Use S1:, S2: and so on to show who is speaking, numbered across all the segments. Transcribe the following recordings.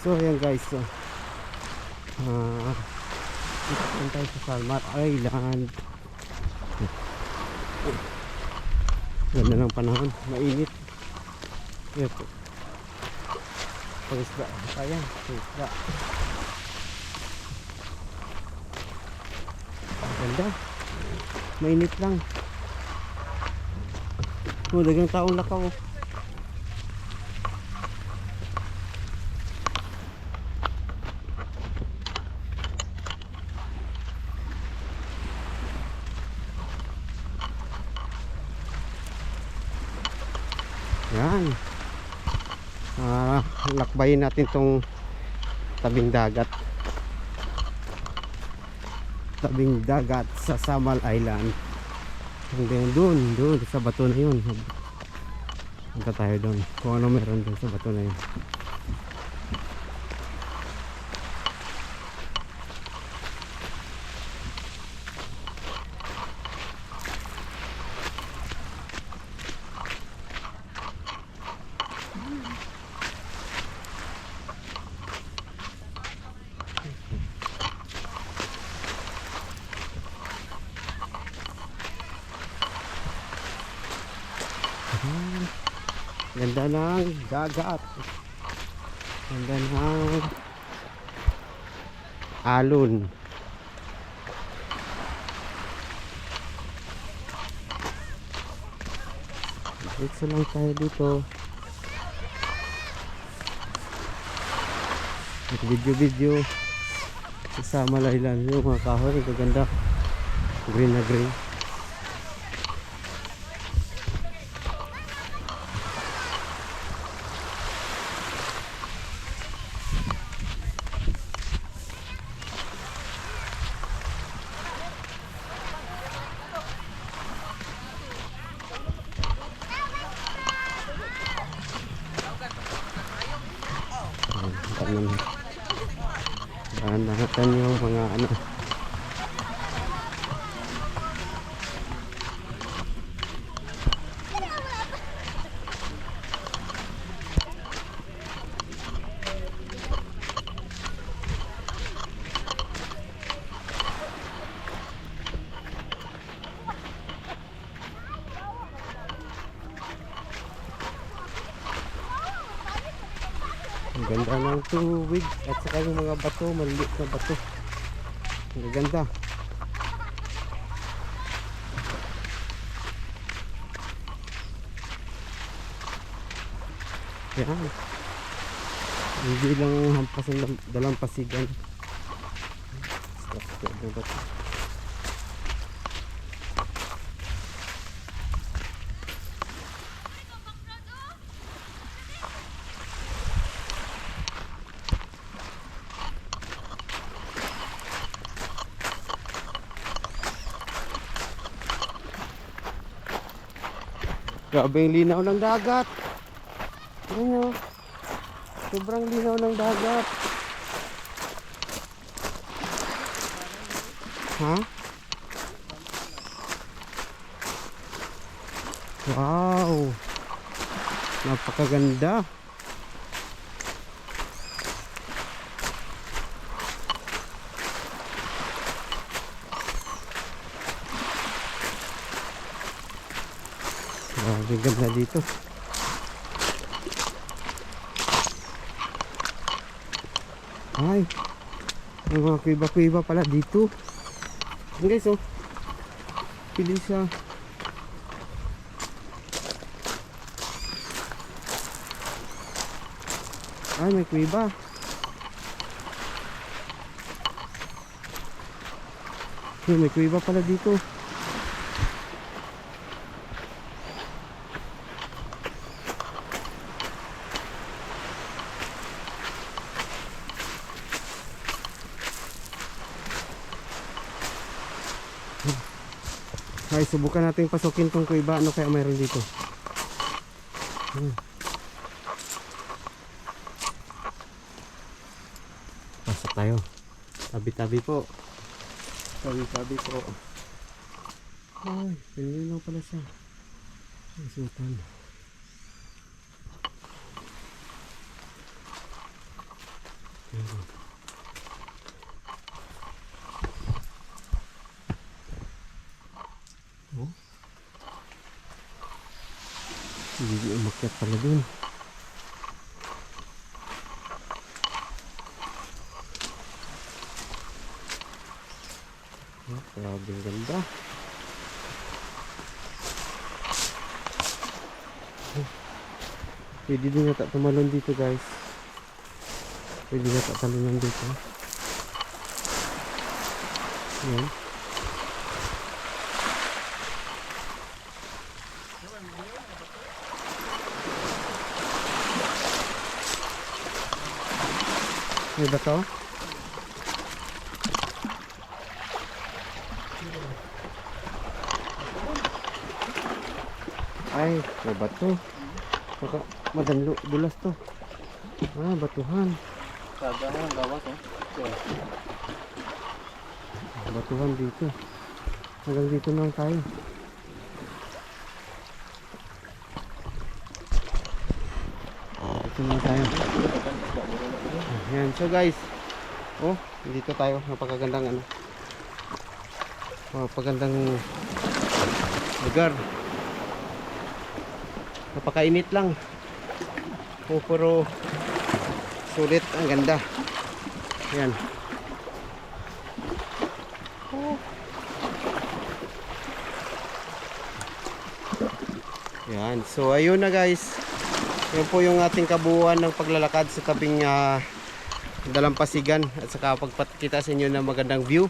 S1: So ayan guys, so dito tayo sa Salmar Island. Ganda ng panahon, mainit. Ito pangisda, ayan pangisda, ganda, mainit lang. Dagang taong lakaw. Yan. Lakbayin natin tong tabing dagat. Tabing dagat sa Samal Island. Hanggang doon sa bato na yun. Punta tayo doon. Kung ano meron doon sa bato na yun. Ganda ng dagat. Ganda ng alon. Dito lang tayo dito. Video sa Samal Island. Yung mga kahoy, ganda. Green na green. Dahan-dahan yung mga ano. Ang ganda ng tubig at saka yung mga bato, maliliit na bato. Ang ganda. Yan. Hindi lang hampas ng dalampasigan. Stop na bato. Grabe yung linaw ng dagat. Ayan nyo. Sobrang linaw ng dagat. Ha? Wow. Napakaganda. Grabe ganda dito. Ay, may mga kuiba-kuiba pala dito. Ayan guys, oh. Pili siya. Ay, may kuiba. May kuiba pala dito. Ay, subukan natin pasukin tong kuiba. Ano kaya mayroon dito? Pasok tayo. Tabi-tabi po. Tabi-tabi po. Ay, pinili lang pala siya. Ay, sultan. Hindi umakyat pala dun. Oh, grabe ang ganda. Oh, pwede din nata tumalon dito guys. Pwede nata talunan dito. Yan. May bato? Ay, may bato. Baka madanlo, dulas to. Ah, batuhan.
S2: Kagahan, gawas oh.
S1: Batuhan dito. Hanggang dito na lang tayo. Dito na lang tayo. Ayan, so guys. Oh, dito tayo. Napakagandang ano. Napakagandang lugar. Napakainit lang. Oh, pero sulit, ang ganda. Ayan. Oh. Ayan. So ayun na guys. Yan po yung ating kabuuan ng paglalakad sa tabing Dalampasigan at saka pagpakita sa inyo ng magandang view.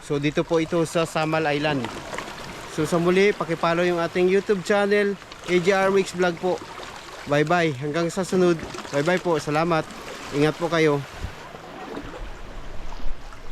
S1: So dito po ito sa Samal Island. So sa muli, pakipollow yung ating YouTube channel, AJR Mix Vlog po. Bye bye, hanggang sa sunod. Bye bye po, salamat. Ingat po kayo.